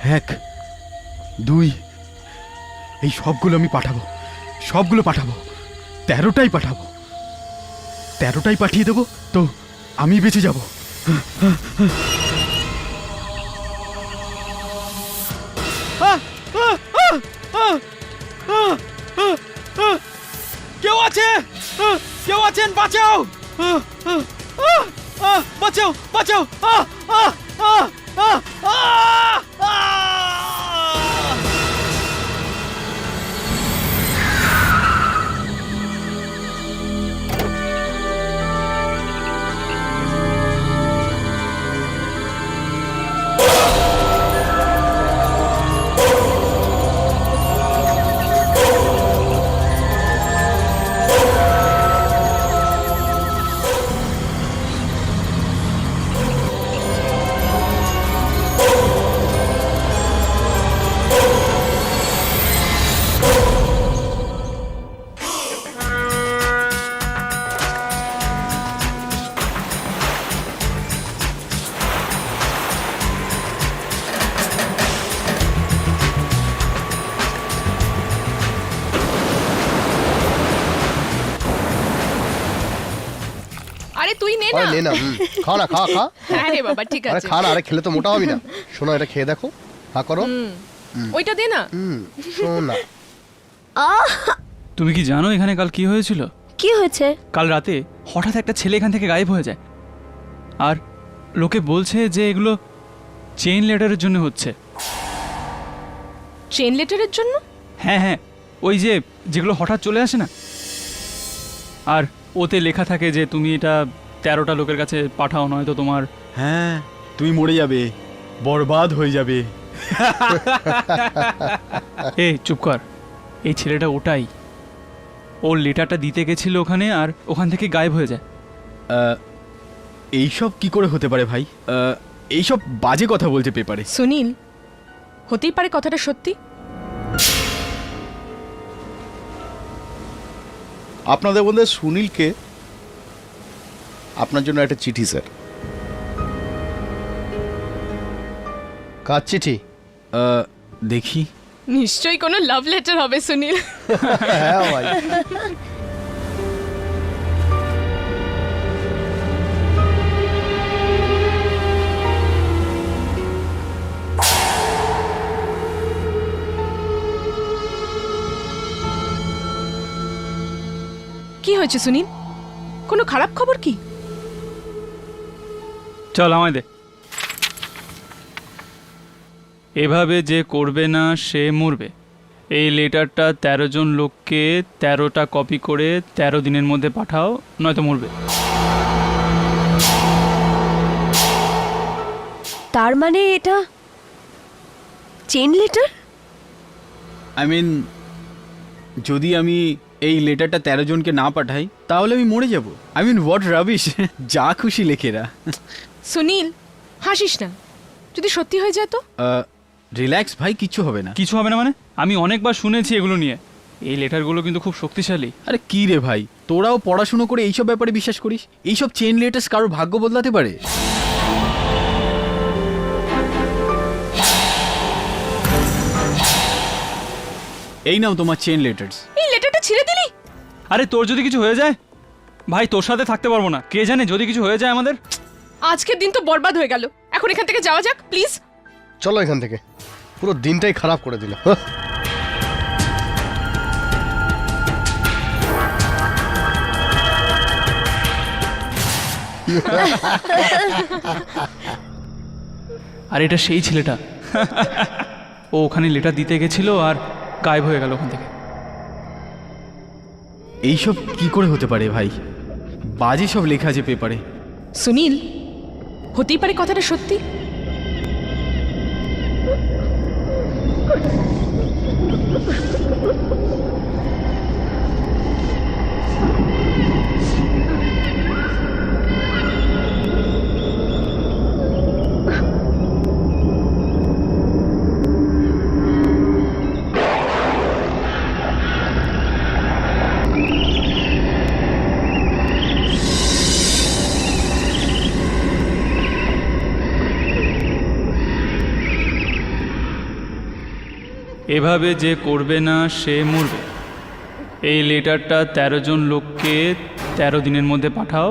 1 2 এই সবগুলো আমি পাঠাবো, সবগুলো পাঠাবো, 13টাই পাঠাবো, 13টাই পাঠিয়ে দেবো, তো আমি বেঁচে যাব। কেউ আছে? কেউ আছেন? বাঁচাও, বাঁচাও, বাঁচাও। আরে তুই নে না। আরে নে না, খা না, খা খা। হ্যাঁ রে বাবা, ঠিক আরে আছে। খা না, আরে খেলে তো মোটা হবি না। শোনো, এটা খেয়ে দেখো, হা করো। ওইটা দে না। শোনা, তুমি কি জানো এখানে কাল কি হয়েছিল? কি হয়েছে? কাল রাতে হঠাৎ একটা ছেলে এখান থেকে গায়েব হয়ে যায়, আর লোকে বলছে যে এগুলো চেইন লেটারের জন্য হচ্ছে। চেইন লেটারের জন্য? হ্যাঁ হ্যাঁ, ওই যে যেগুলো হঠাৎ চলে আসে না, আর ওতে লেখা থাকে যে তুমি এটা 13টা লোকের কাছে পাঠাও, নয়তো তোমার। হ্যাঁ, তুমি মরে যাবে, বরবাদ হয়ে যাবে। এই চুপ কর, এই ছেলেটা ওটাই। ওর লেটারটা দিতে গেছিল ওখানে, আর ওখান থেকে গায়েব হয়ে যায়। এইসব কি করে হতে পারে ভাই? এইসব বাজে কথা বলছে পেপারে। সুনীল, হতেই পারে কথাটা সত্যি। আপনাদের মধ্যে সুনীলকে আপনার জন্য একটা চিঠি স্যার। কাজ চিঠি? দেখি। নিশ্চয়ই কোনো লাভ লেটার হবে সুনীল। হ্যাঁ ভাই। কি হয়েছে সুনীল? কোনো খারাপ খবর কি? চল আমায় দে। এভাবে যে করবে না সে মরবে। এই লেটারটা 13 জন লোককে 13টা কপি করে 13 দিনের মধ্যে পাঠাও, নয়তো মরবে। তার মানে এটা চেইন লেটার? আই মিন, যদি আমি এই লেটারটা 13 জনকে না পাঠাই তাহলে আমি মরে যাব। I mean what rubbish. যা খুশি লেখেরা। সুনীল, হাসিস না। যদি সত্যি হয়ে যায় তো? রিল্যাক্স ভাই, কিচ্ছু হবে না। কিছু হবে না মানে? আমি অনেকবার শুনেছি এগুলো নিয়ে। এই লেটারগুলো কিন্তু খুব শক্তিশালী। আরে কি রে ভাই, তোরাও পড়াশুনো করে এইসব ব্যাপারে বিশ্বাস করিস? এইসব চেইন লেটার্স কারোর ভাগ্য বদলাতে পারে? এই নাও তোমার চেইন লেটার্স। এই লেটারটা ছিঁড়ে দিলি? আরে তোর যদি কিছু হয়ে যায় ভাই, তোর সাথে থাকতে পারবো না। কে জানে যদি কিছু হয়ে যায় আমাদের। আজকের দিন তো বরবাদ হয়ে গেল। এখন এখান থেকে যাওয়া যাক প্লিজ। চলো এখান থেকে, পুরো দিনটাই খারাপ করে দিল। হ্যাঁ। আর এটা সেই ছেলেটা। ও ওখানে লেটার দিতে গেছিল আর গায়েব হয়ে গেল ওখান থেকে। এইসব কি করে হতে পারে ভাই? বাজে সব লেখা আছে পেপারে। সুনীল, হতেই পারে কথাটা সত্যি। এভাবে যে করবে না সে মরবে। এই লেটারটা 13 জন লোককে 13 দিনের মধ্যে পাঠাও,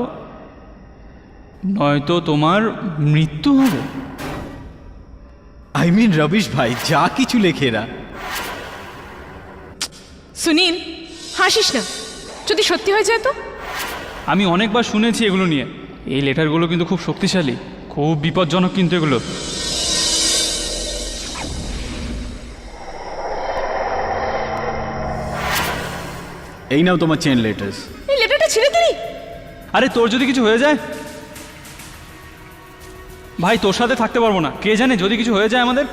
নয়তো তোমার মৃত্যু হবে। আই মিন রবিশ ভাই, যা কিছু লেখে এরা। সুনীল, হাসিস না, যদি সত্যি হয়ে যায় তো? আমি অনেকবার শুনেছি এগুলো নিয়ে। এই লেটারগুলো কিন্তু খুব শক্তিশালী, খুব বিপজ্জনক কিন্তু এগুলো। এই নাও তোমার চেন লেটার্স। এই লেটারটা ছিঁড়ে দিলি? আরে তোর যদি কিছু হয়ে যায় ভাই, তোর সাথে থাকতে পারবো না। কে জানে যদি কিছু হয়ে যায় আমাদের।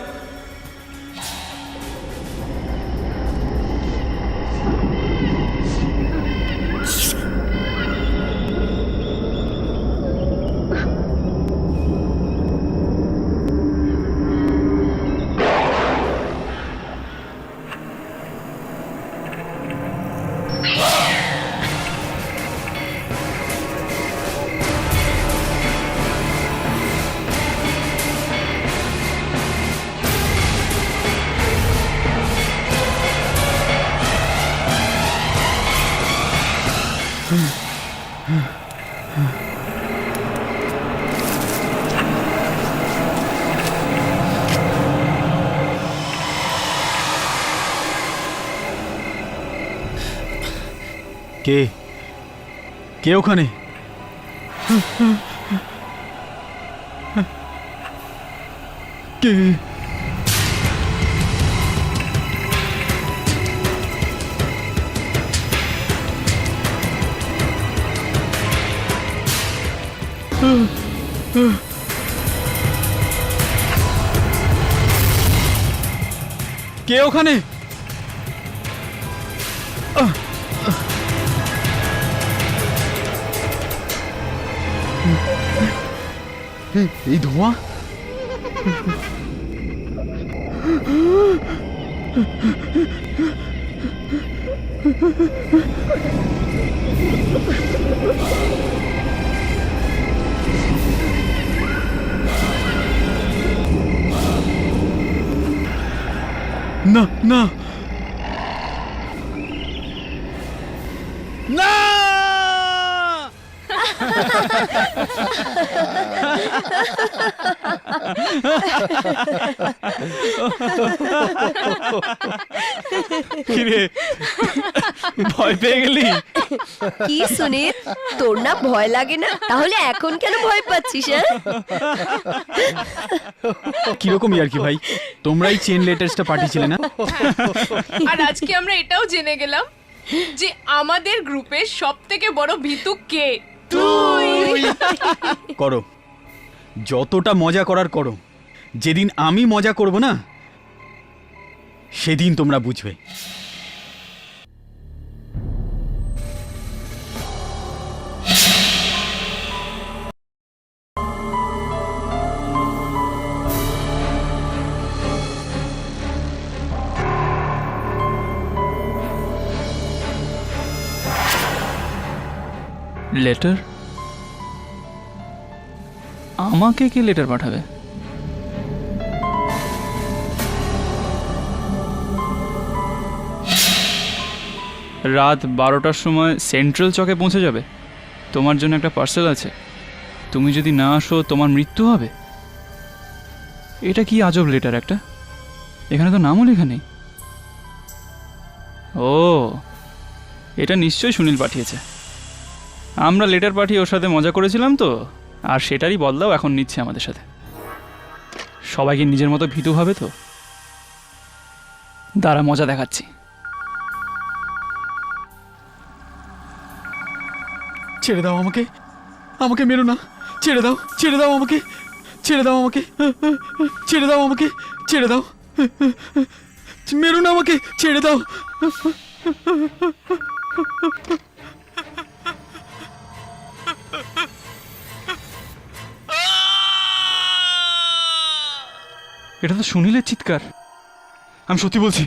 কে কে ওখানে? কে? কে ওখানে? এই ধোঁয়া! না না না! কিরে, ভয় পেয়ে গেলি? কি সুনীল, তোর না ভয় লাগে না? তাহলে এখন কেন ভয় পাচ্ছিস? কিরকম আর কি ভাই, তোমরাই চেন লেটার্সটা পাঠিয়েছিলে না? আর আজকে আমরা এটাও জেনে গেলাম যে আমাদের গ্রুপের সবথেকে বড় ভীতু কে? তুই। করো, যতটা মজা করার করো। যেদিন আমি মজা করব না, সেদিন তোমরা বুঝবে। লেটার? আমাকে কে লেটার পাঠাবে? রাত 12টার সময় সেন্ট্রাল চকে পৌঁছে যাবে। তোমার জন্য একটা পার্সেল আছে, তুমি যদি না আসো তোমার মৃত্যু হবে। এটা কি আজব লেটার একটা, এখানে তো নামও লেখা নেই। ও, এটা নিশ্চয়ই সুনীল পাঠিয়েছে। আমরা লেটার পাঠিয়ে ওর সাথে মজা করেছিলাম তো, আর সেটারই বদলাও এখন নিচ্ছে আমাদের সাথে। সবাইকে নিজের মতো ভীতু ভাবে তো। দাঁড়া, মজা দেখাচ্ছি। ছেড়ে দাও আমাকে, আমাকে মেরো না। ছেড়ে দাও, ছেড়ে দাও আমাকে, ছেড়ে দাও আমাকে, ছেড়ে দাও আমাকে, ছেড়ে দাও, মেরো না আমাকে, ছেড়ে দাও। এটা তো সুনীলের চিৎকার। আমি সত্যি বলছি,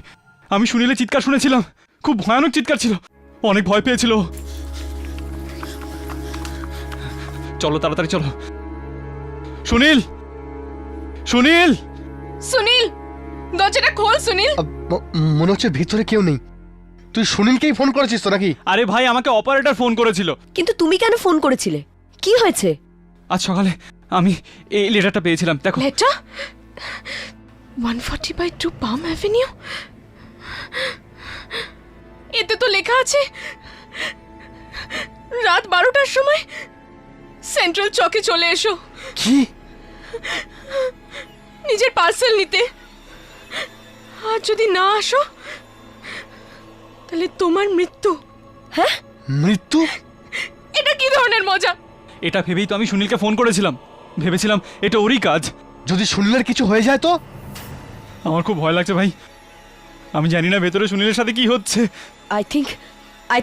আমি সুনীলের চিৎকার শুনেছিলাম। খুব ভয়ানক চিৎকার ছিল, অনেক ভয় পেয়েছিল। চলো তাড়াতাড়ি চলো। সুনীল, সুনীল, সুনীল, দরজাটা খোল সুনীল। মনে হচ্ছে ভিতরে কেউ নেই। তুই সুনীলকেই ফোন করেছিস তো নাকি? আরে ভাই, আমাকে অপারেটর ফোন করেছিল। কিন্তু তুমি কেন ফোন করেছিলে? কি হয়েছে? আজ সকালে আমি এই লেটারটা পেয়েছিলাম, দেখো। লেটার 140/2 পাম অ্যাভিনিউ, এতে তো লেখা আছে রাত 12টার সময় সেন্ট্রাল চকে চলে এসো কি? নিজের পার্সেল নিতে। আর যদি না আসো তাহলে তোমার মৃত্যু। হ্যাঁ? মৃত্যু? এটা কি ধরনের মজা? এটা ভেবেই তো আমি সুনীলকে ফোন করেছিলাম, ভেবেছিলাম এটা ওরই কাজ। যদি সুনীলের কিছু হয়ে যায় তো? আমার খুব ভয় লাগছে ভাই, আমি জানি না ভেতরে সুনীলের সাথে কি হচ্ছে। আই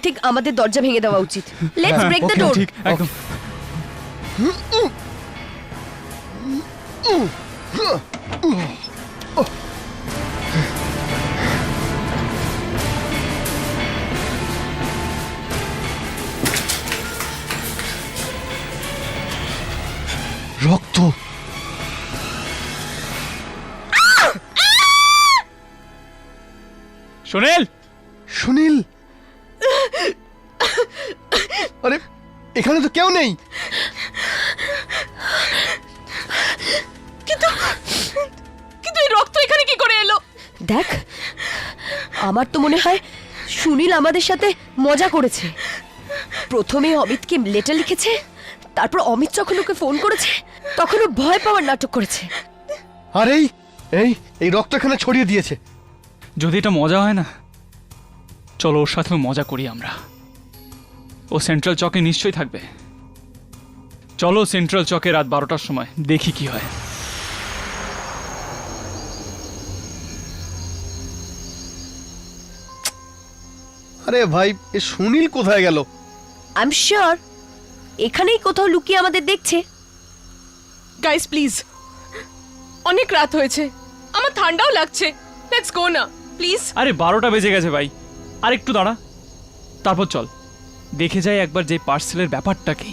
থিংক আমাদের দরজা ভেঙে দেওয়া উচিত। লেটস ব্রেক দ্য okay, ডোর। ঠিক, একদম। রক্ত। সুনীল! সুনীল! আরে এখানে তো কেউ নেই। কিন্তু এই রক্ত এখানে কি করে এলো? দেখ, আমার তো মনে হয় সুনীল আমাদের সাথে মজা করেছে। প্রথমে অমিতকে লেটার লিখেছে, তারপর অমিত যখন ওকে ফোন করেছে তখন ও ভয় পাওয়ার নাটক করেছে। আর এই এই এই রক্ত এখানে ছড়িয়ে দিয়েছে। যদি এটা মজা হয় না, চলো ওর সাথেও মজা করি আমরা। ও সেন্ট্রাল চকে নিশ্চয়ই থাকবে। চলো সেন্ট্রাল চকে রাত 12টার সময় দেখি কি হয়। আরে ভাই, এ সুনীল কোথায় গেল? আই এম শিওর এখানেই কোথাও লুকিয়ে আমাদের দেখছে। গাইস প্লিজ, অনেক রাত হয়েছে, আমার ঠান্ডাও লাগছে। লেটস গো না প্লিজ। আরে 12টা বেজে গেছে ভাই, আর একটু দাঁড়া, তারপর চল দেখে যাই একবার যে পার্সেলের ব্যাপারটা কি।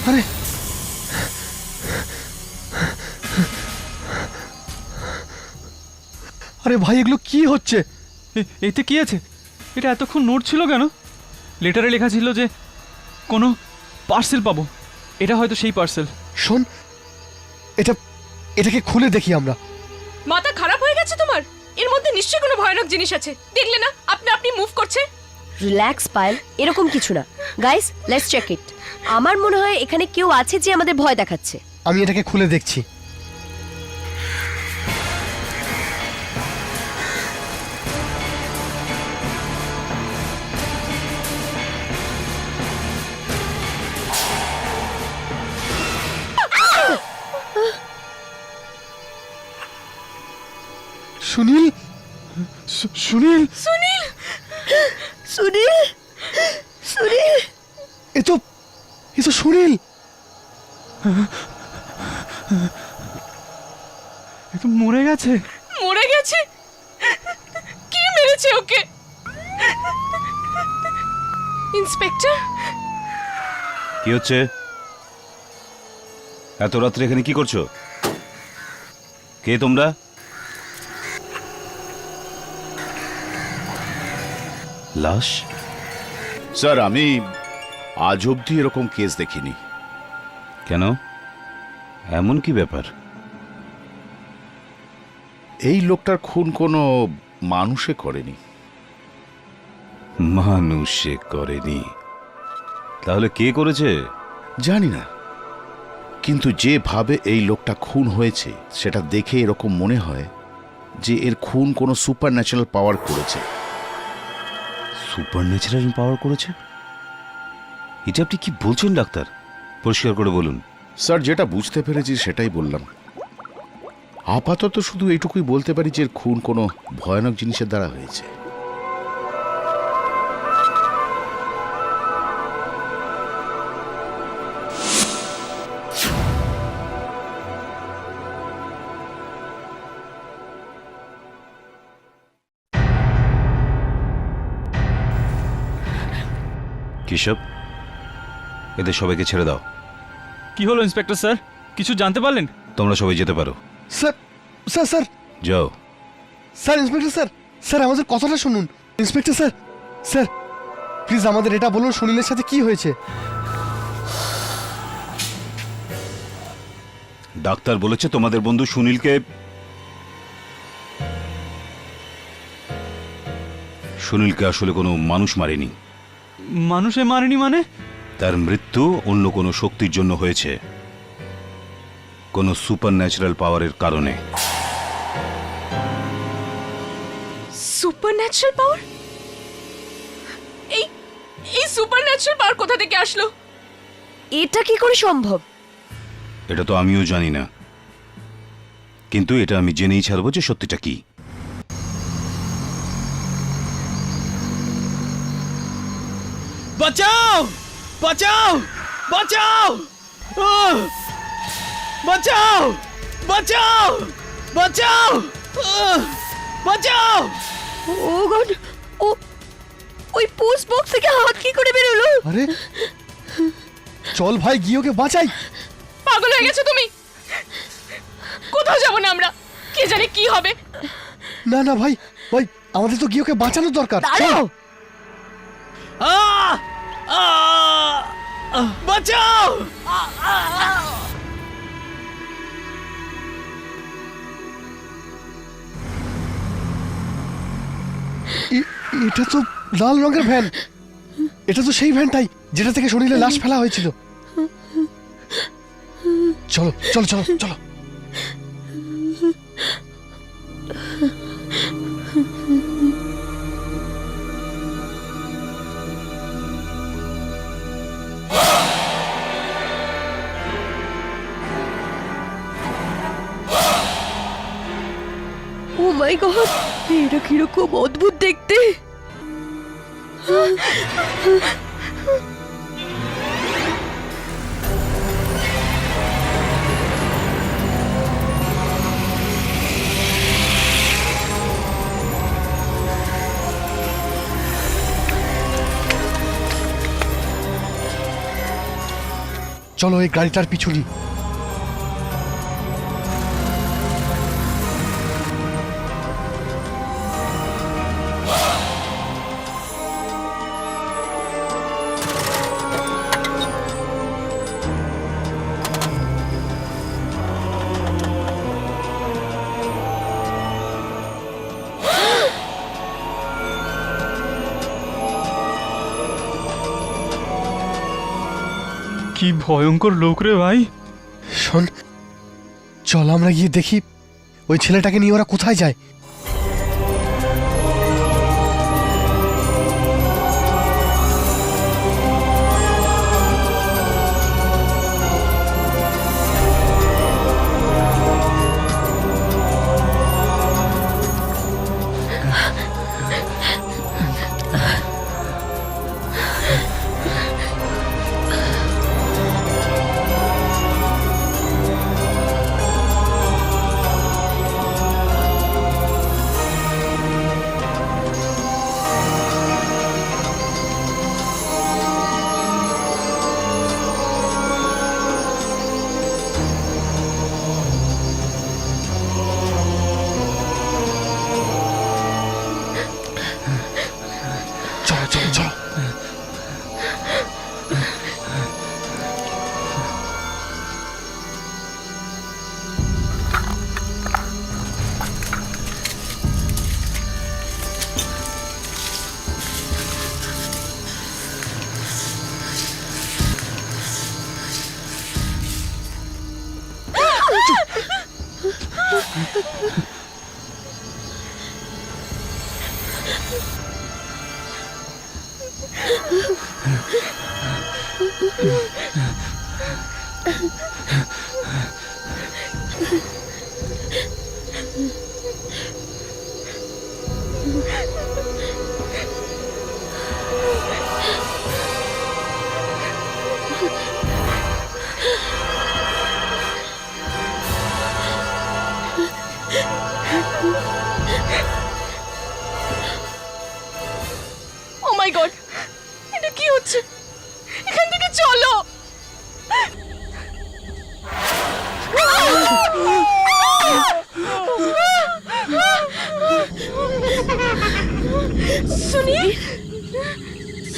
আরে আরে ভাই, এগুলো কি হচ্ছে? এতে কি আছে? এটা এতক্ষণ নোট ছিল কেন? লেটারে লেখা ছিল যে কোনো পার্সেল পাবো। এটা হয়তো সেই পার্সেল। শোন, এটাকে খুলে দেখি আমরা। মাথা খারাপ হয়ে গেছে তোমার? এর মধ্যে নিশ্চয়ই কোনো ভয়ানক জিনিস আছে। দেখলে না আপনি মুভ করছে। রিল্যাক্স পায়েল, এরকম কিছু না। Guys let's check it. আমার মনে হয় এখানে কেউ আছে যে আমাদের ভয় দেখাচ্ছে। আমি এটাকে খুলে দেখছি। সুনীল! সুনীল! সুনীল! সুনীল! সুনীল! এ তো সুনীল! এ তো মরে গেছে। মরে গেছে? কে মেরেছে ওকে? ইন্সপেক্টর? কি হচ্ছে? এত রাত্রে এখানে কি করছো? কে তোমরা? লাশ? স্যার, আমি আজ অবধি এরকম কেস দেখিনি। কেন? এমন কি ব্যাপার? এই লোকটার খুন কোনো মানুষে করেনি। মানুষে করেনি? তাহলে কে করেছে? জানি না, কিন্তু যেভাবে এই লোকটা খুন হয়েছে সেটা দেখে এরকম মনে হয় যে এর খুন কোনো সুপার ন্যাচারাল পাওয়ার করেছে। সুপার ন্যাচারাল পাওয়ার করেছে? এটা আপনি কি বলছেন ডাক্তার? পরিষ্কার করে বলুন। স্যার, যেটা বুঝতে পেরেছি সেটাই বললাম। আপাতত শুধু এইটুকুই বলতে পারি যে এর খুন কোনো ভয়ানক জিনিসের দ্বারা হয়েছে। কেশব, এদের সবাইকে ছেড়ে দাও। কি হলো ইন্সপেক্টর স্যার, কিছু জানতে পারলেন? তোমরা সবাই যেতে পারো, স্যার স্যার স্যার যাও। স্যার ইন্সপেক্টর স্যার, স্যার আমাদের কথাটা শুনুন। ইন্সপেক্টর স্যার, স্যার প্লিজ আমাদের এটা বলুন সুনীলের সাথে কি হয়েছে। ডাক্তার বলেছে তোমাদের বন্ধু সুনীলকে আসলে কোনো মানুষ মারেনি। মানুষে মারেনি মানে? তার মৃত্যু অন্য কোনো শক্তির জন্য হয়েছে, কোনো সুপার ন্যাচারাল পাওয়ারের কারণে। সুপারন্যাচারাল পাওয়ার? এই এই সুপারন্যাচারাল পাওয়ার কোথা থেকে আসলো? এটা কি করে সম্ভব? এটা তো আমিও জানি না, কিন্তু এটা আমি জেনেই ছাড়বো যে সত্যিটা কি। বাঁচাও, বাঁচাও, বাঁচাও, আহ! বাঁচাও, বাঁচাও, বাঁচাও, আহ! বাঁচাও। ও গড, ও ওই পোস্ট বক্স থেকে হাত কি করে বেরোলো? আরে চল ভাই গিয়ে ওকে বাঁচাই। পাগল হয়ে গেছো তুমি? কোথাও যাবো না আমরা, কে জানে কি হবে। না না ভাই, ভাই আমাদের তো গিয়ে ওকে বাঁচানোর দরকার। দাঁড়াও, আহ! আহ! বাঁচাও। এটা তো লাল রঙের ভ্যান, এটা তো সেই ভ্যানটাই যেটা থেকে শরীরে লাশ ফেলা হয়েছিল। চলো চলো চলো চলো। ও মাই গড, এটা কিরকম অদ্ভুত দেখতে। চলো এই গাড়িটার পিছু নিই। কি ভয়ঙ্কর লোক রে ভাই। শোন, চল আমরা গিয়ে দেখি ওই ছেলেটাকে নিয়ে ওরা কোথায় যায়। চলো চলো চলো। ও মাই গড, এটা কি হচ্ছে? সুনীল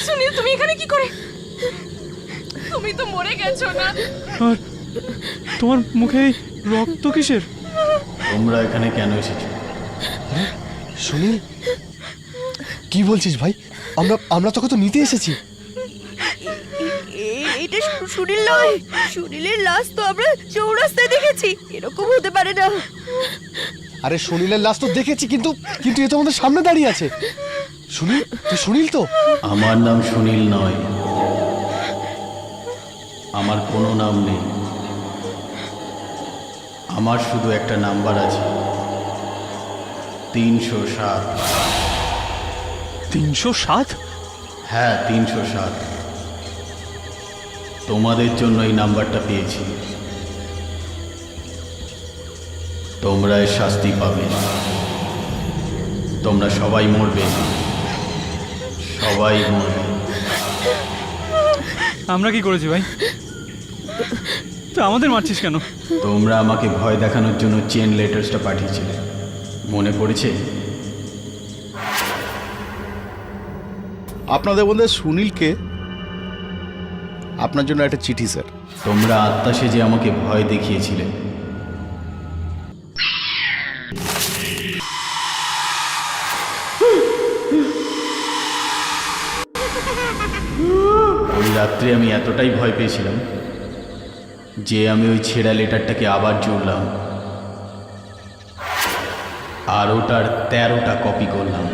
সুনীল তুমি এখানে কি করে? তুমি তো মরে গেছো না? আর তোমার মুখে এই রক্ত কিসের? তোমরা এখানে কেন এসেছো? সুনীল কি বলছিস ভাই? আমরা তোকে তো নিতে এসেছি। এটা সুনীল নয়, সুনীলের লাশ তো আমরা চৌরাস্তায় দেখেছি, এরকম হতে পারে না। আরে সুনীলের লাশ তো দেখেছি, কিন্তু এ তো আমাদের সামনে দাঁড়িয়ে আছে। সুনীল, তুই সুনীল তো? আমার নাম সুনীল নয়, আমার কোনো নাম নেই। আমার শুধু একটা নাম্বার আছে, 307। 307? হ্যাঁ, 307। তোমাদের জন্য এই নাম্বারটা পেয়েছি। তোমরা এর শাস্তি পাবে। তোমরা সবাই মরবে, সবাই মরবে। আমরা কি করেছি ভাই? তা আমাদের মারছিস কেন? তোমরা আমাকে ভয় দেখানোর জন্য চেন লেটার্সটা পাঠিয়েছিলে, মনে পড়েছে? আপনাদের মধ্যে সুনীলকে আপনার জন্য একটা চিঠি স্যার। তোমরা আত্মা সেজে আমাকে ভয় দেখিয়েছিলে। ওই রাত্রে আমি এতটাই ভয় পেয়েছিলাম যে আমি ওই ছেঁড়া লেটারটাকে আবার জুড়লাম আর ওটার 13টা কপি করলাম।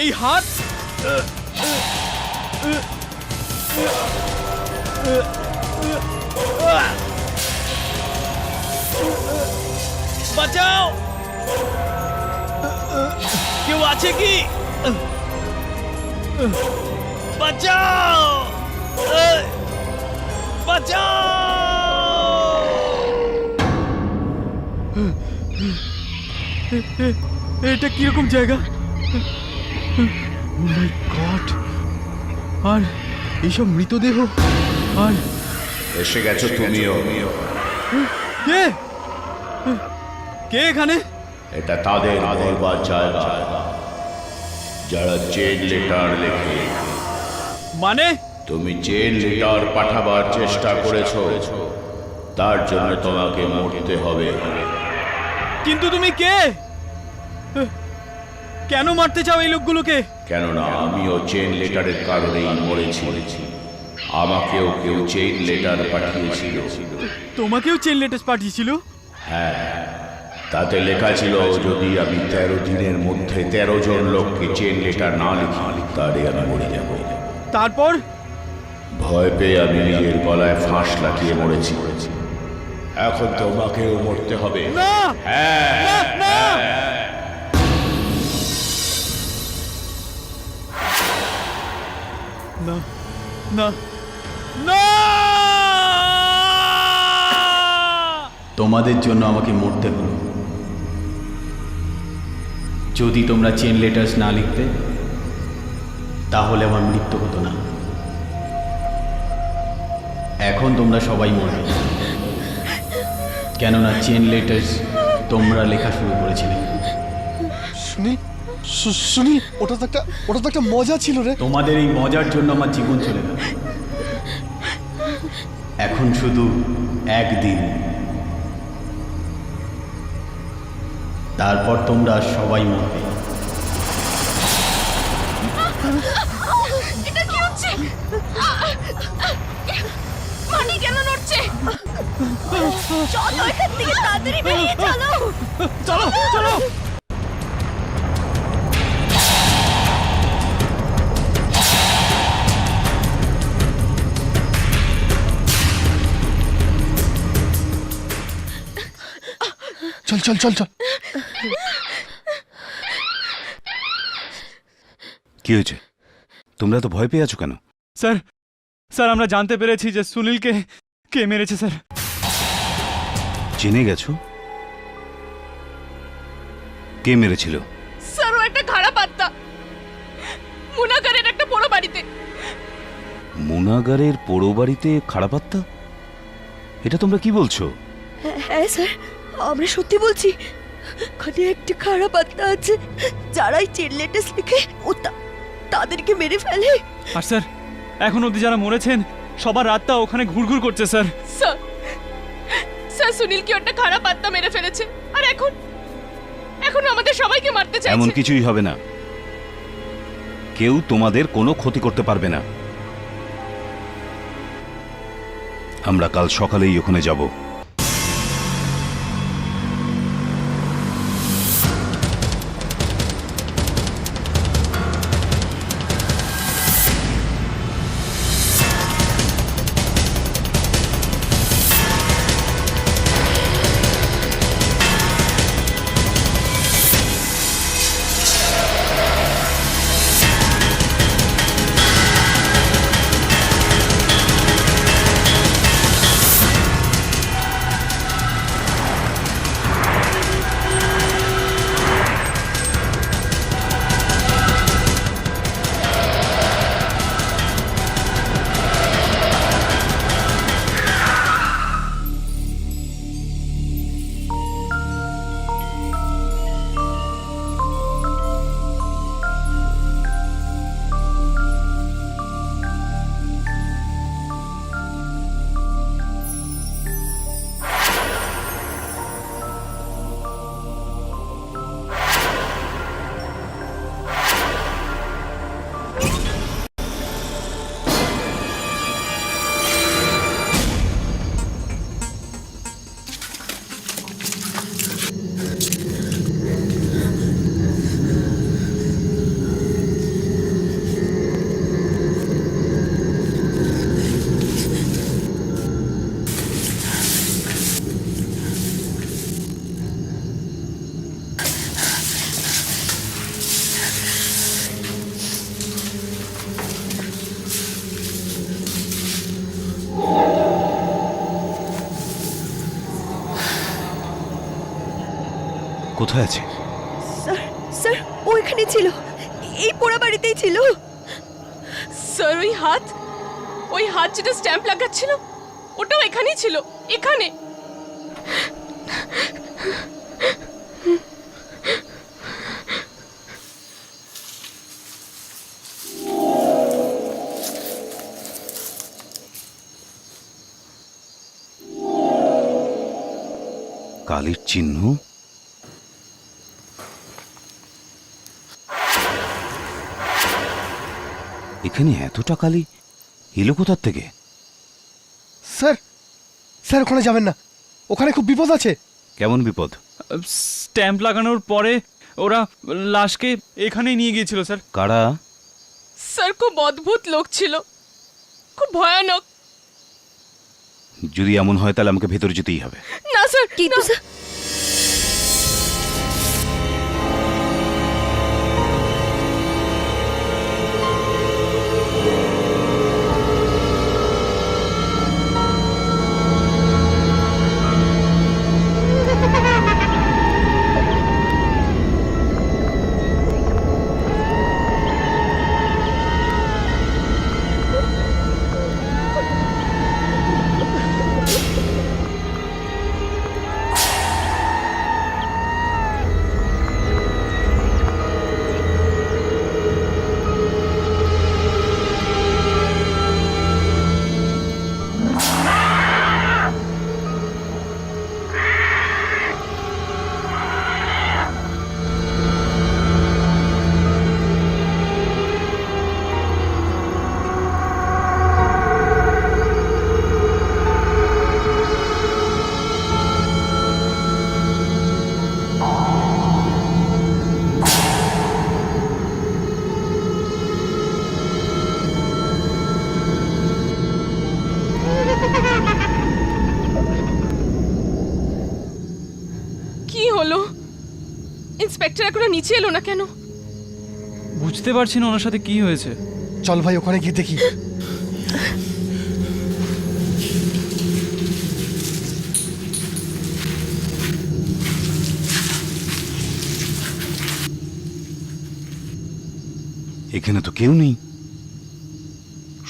এই হাত, বাঁচাও, কেউ আছে কি? বাঁচাও, বাঁচাও। এটা কিরকম জায়গা? ও মাই গড! আর এইসব মৃতদেহ, আর এসে গেছো তুমিও। কে কে এখানে? এটা তাদের বলবার জায়গা যারা চেন লেটার লেখে। মানে তুমি চেন লেটার পাঠাবার চেষ্টা করেছো, তার জন্য তোমাকে মরতে হবে। কিন্তু তুমি কে? কেন মারতে চাও এই লোকগুলোকে? কেননা আমিও চেন লেটারের কারণেই মরেছি। আমাকেও কেউ চেন লেটার পাঠিয়েছিল। তোমাকেও চেন লেটার পাঠিয়েছিল? হ্যাঁ, তাতে লেখা ছিল যদি আমি 13 দিনের মধ্যে 13 জন লোককে চেন লেটার না লিখি, তাহলে আমি মরে যাব। তারপর? ভয় পেয়ে আমি নিজের গলায় ফাঁস লাগিয়ে মরেছি। এখন তোমাকেও মরতে হবে। না, হ্যাঁ, না, না। না না না তোমাদের জন্য আমাকে মরতে হলো। যদি তোমরা চেন লেটার্স না লিখতে তাহলে আমার মৃত্যু হতো না। এখন তোমরা সবাই মরবে, কেননা চেন লেটার্স তোমরা লেখা শুরু করেছিলে। সুনীল সুনীল ওটা তো একটা মজা ছিল রে। তোমাদের এই মজার জন্য আমার জীবন চলে গেল। এখন শুধু একদিন, তারপর তোমরা সবাই মরবে। এটা কি হচ্ছে? মাটি কেন নড়ছে? চলো এখান থেকে তাড়াতাড়ি বেরিয়ে চলো। চলো চলো চল চল চল চল। কি হয়েছে? তোমরা তো ভয় পেয়ে আছো কেন? স্যার স্যার আমরা জানতে পেরেছি যে সুনীলকে কে মেরেছে স্যার। জেনে গেছো কে মেরেছিল? স্যার ও একটা খারাপ আত্মা, মুনাগারের একটা বড় বাড়িতে। মুনাগারের পোড়ো বাড়িতে খারাপ আত্মা? এটা তোমরা কি বলছো? হ্যাঁ স্যার, আমরা সত্যি বলছি। ওখানে একটা খারাপ আত্মা আছে, যারাই চেন লেটার্স লিখে তাদেরকে মেরে ফেলে। আর স্যার এখন অবধি যারা মরেছেন সবার আত্মা ওখানে ঘুরঘুর করছে স্যার। স্যার স্যার সুনীল কি একটা খারাপ আত্মা মেরে ফেলেছে, আর এখন আমাদের সবাইকে মারতে চাইছে। এমন কিছুই হবে না, কেউ তোমাদের কোনো ক্ষতি করতে পারবে না। আমরা কাল সকালেই ওখানে যাব। কোথায় আছে? স্যার স্যার ও এখানে ছিল, এই পোড়া বাড়িতেই ছিল। স্যার ওই হাত যেটা স্ট্যাম্প লাগাচ্ছিল ওটাও এখানেই ছিল, এখানে। কালির চিহ্ন। এখানে এতটা কালি এলো কোথার থেকে? স্যার স্যার ওখানে যাবেন না, ওখানে খুব বিপদ আছে। কেমন বিপদ? স্ট্যাম্প লাগানোর পরে ওরা লাশকে এখানেই নিয়ে গিয়েছিল স্যার। কারা? স্যার খুব অদ্ভুত লোক ছিল, খুব ভয়ানক। যদি এমন হয় তাহলে আমাকে ভেতরে যেতেই হবে। না স্যার, কিন্তু না। স্যার ইন্সপেক্টর এখনো নিচে এলো না কেন? বুঝতে পারছি না ওনার সাথে কি হয়েছে। চল ভাই ওখানে গিয়ে দেখি। এখানে তো কেউ নেই,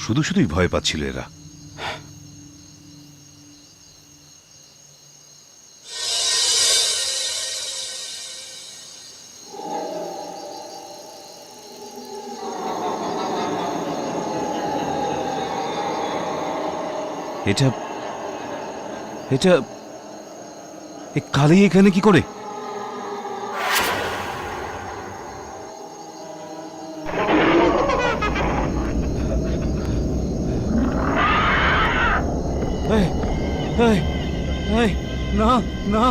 শুধু শুধুই ভয় পাচ্ছিল এরা। এটা এটা এ কালি এখানে কি করে? না না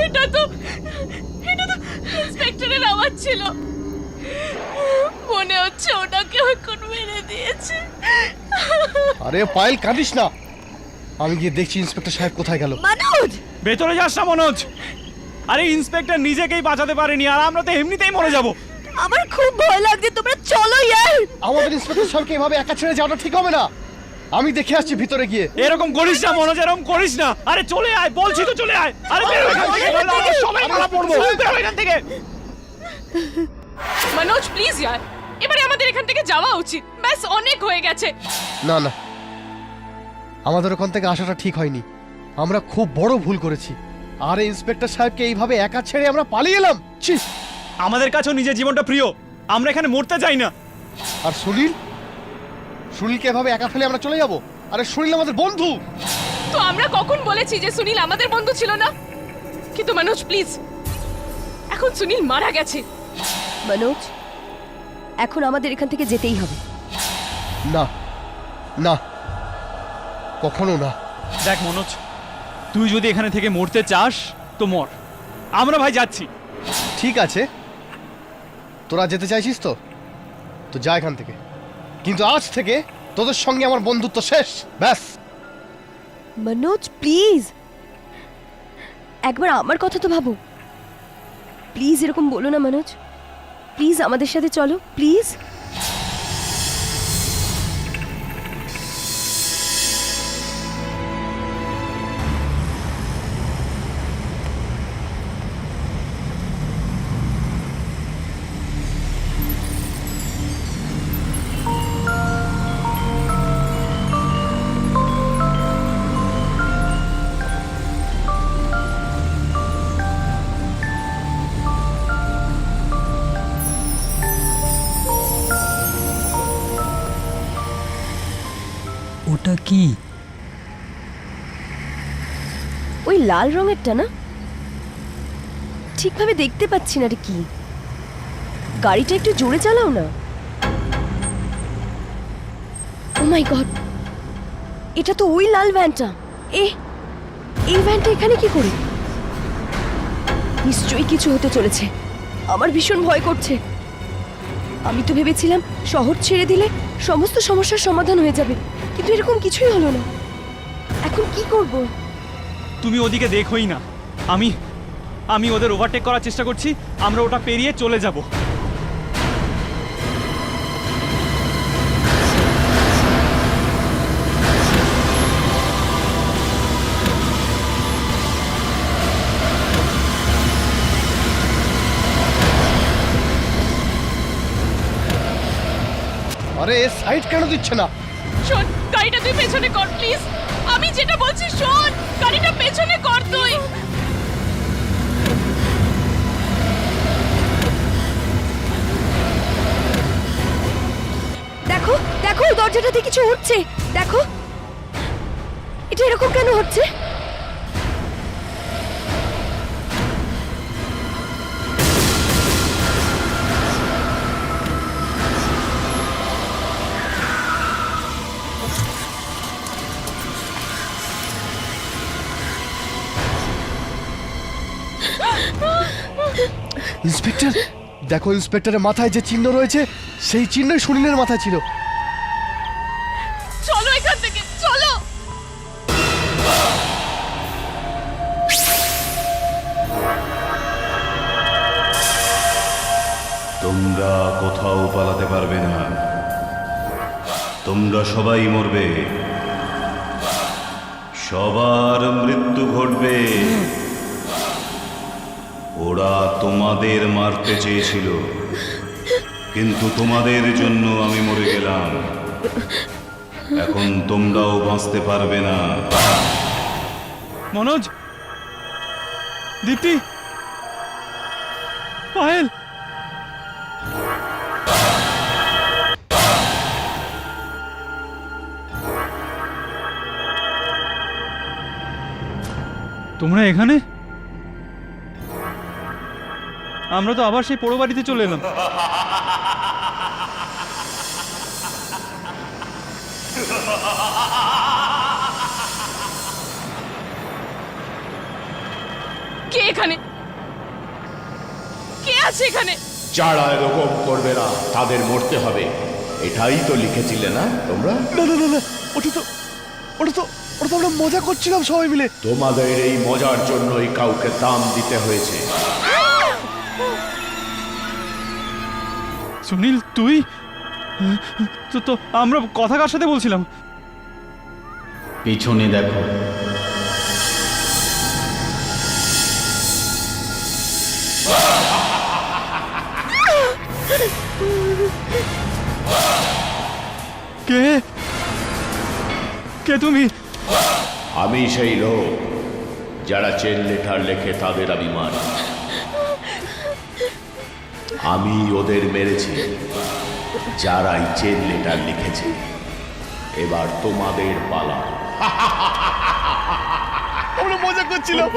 এটা তো ইন্সপেক্টরের আওয়াজ ছিল। মনে হচ্ছে ওটাকে এখন মেরে দিয়েছে। আরে পায়েল কাঁদিস না, আমি গিয়ে দেখছি ইন্সপেক্টর সাহেব কোথায় গেল। মনোজ, ভেতরে যাস না মনোজ। আরে ইন্সপেক্টর নিজেকেই বাঁচাতে পারেনি, আর আমরা তো এমনিতেই মরে যাব। আমার খুব ভয় লাগছে, তোমরা চলো ইয়ার। আমাদের ইন্সপেক্টর সাহেবকে এভাবে একা ছেড়ে যাওয়াটা ঠিক হবে না। আমি দেখে আসছি ভিতরে গিয়ে। এরকম করিস না মনোজ, এরকম করিস না। আরে চলে আয়, বলছি তো চলে আয়। আরে বেরো এখান থেকে, নাহলে আমরা সবাই মারা পড়বো। বেরো এখান থেকে। মনোজ প্লিজ ইয়ার, এবারে আমাদের এখান থেকে যাওয়া উচিত। ব্যাস অনেক হয়ে গেছে। না না, আমাদের ওখান থেকে আসাটা ঠিক হয়নি। আমরা খুব বড় ভুল করেছি। আর ইন্সপেক্টর সাহেবকে এইভাবে একা ছেড়ে আমরা পালিয়ে এলাম। ছি! আমাদের কাছেও নিজের জীবনটা প্রিয়, আমরা এখানে মরতে চাই না। আর সুনীল, সুনীলকে এভাবে একা ফেলে আমরা চলে যাব? আরে সুনীল আমাদের বন্ধু। তো আমরা কখন বলেছি যে সুনীল আমাদের বন্ধু ছিল না? কিন্তু মনোজ প্লিজ, এখন সুনীল মারা গেছে। মনোজ, এখন আমাদের এখান থেকে যেতেই হবে। না না, কখনো না। দেখ মনোজ, তুই যদি এখানে থেকে মরতে চাস তো মর, আমরা ভাই যাচ্ছি। ঠিক আছে, তোরা যেতে চাইছিস তো তো যা এখান থেকে, কিন্তু আজ থেকে তোদের সঙ্গে আমার বন্ধুত্ব শেষ। ব্যাস। মনোজ প্লিজ, একবার আমার কথা তো ভাবো। প্লিজ এরকম বলো না মনোজ, প্লিজ আমাদের সাথে চলো প্লিজ। ওটা কি? ওই লাল রঙেরটা না? ঠিকভাবে দেখতে পাচ্ছি না রে কি। গাড়িটা একটু জোরে চালাও না। ও মাই গড, এটা তো ওই লাল ভ্যানটা। এই ভ্যানটা এখানে কি করে? নিশ্চয়ই কিছু হতে চলেছে, আমার ভীষণ ভয় করছে। আমি তো ভেবেছিলাম শহর ছেড়ে দিলে সমস্ত সমস্যার সমাধান হয়ে যাবে, কিন্তু এরকম কিছুই হলো না। এখন কি করব? তুমি ওদিকে দেখোই না, আমি ওদের ওভারটেক করার চেষ্টা করছি, আমরা ওটা পেরিয়ে চলে যাব। আরে সাইড কেন দিচ্ছে না? শোন, গাড়িটা তুই পেছনে কর প্লিজ। আমি যেটা বলছি শোন, গাড়িটা পেছনে কর তুই। দেখো দেখো, ওই দরজাটাতে কিছু হচ্ছে। দেখো, এটা এরকম কেন হচ্ছে? ইন্সপেক্টর, দেখো ইন্সপেক্টরের মাথায় যে চিহ্ন রয়েছে সেই চিহ্নই সুনীলের মাথায় ছিল। চলো এখান থেকে, চলো। তোমরা কোথাও পালাতে পারবে না, তোমরা সবাই মরবে, সবার মৃত্যু ঘটবে। ওরা তোমাদের মারতে চেয়েছিল, কিন্তু তোমাদের জন্য আমি মরে গেলাম। এখন তোমরাও বাঁচতে পারবে না। মনোজ, দীপ্তি, পায়েল, তোমরা এখানে? আমরা তো আবার সেই পোড়ো বাড়িতে চলে এলাম। কে এখানে? কে আছে এখানে? যারা এরকম করবে না তাদের মরতে হবে, এটাই তো লিখেছিলে না তোমরা? না না না না, ওটা তো আমরা মজা করছিলাম সবাই মিলে। তোমাদের এই মজার জন্যই কাউকে দাম দিতে হয়েছে। সুনীল, তুই তো তো আমরা কথা কার সাথে বলছিলাম? পিছনে দেখো। কে কে তুমি? আমি সেই লোক যারা চেন লেটার লেখে তাদের আমি মারি। আমি ওদের মেরেছি যারাই চেন লেটার লিখেছে। এবার তোমাদের পালা। আমরা মজা করছিলাম,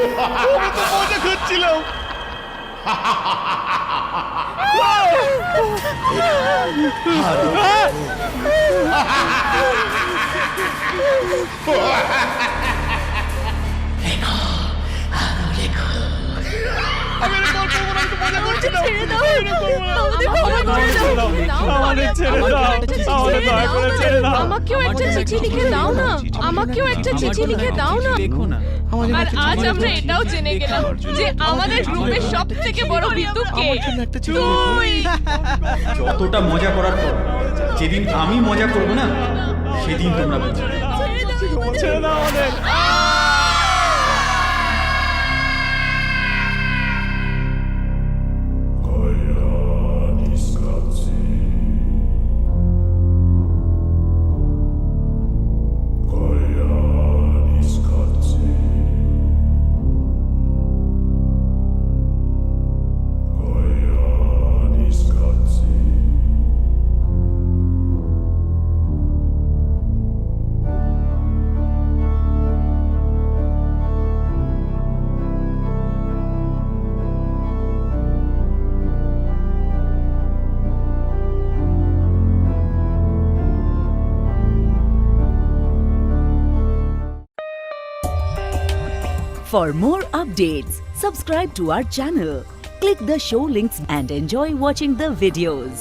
আমরা তো মজা করছিলাম। আমাকেও একটা চিঠি লিখে দাও না, আমাকেও একটা চিঠি লিখে দাও না। আর আজ আমরা এটাও জেনে গেলাম যে আমাদের গ্রুপের সব থেকে বড় ভিতু কে? তুই। যতটা মজা করার পর যেদিন আমি মজা করব না সেদিন তোমরা বুঝবে। ছেড়ে দাও আমাদের। For more updates, subscribe to our channel, click the show links and enjoy watching the videos.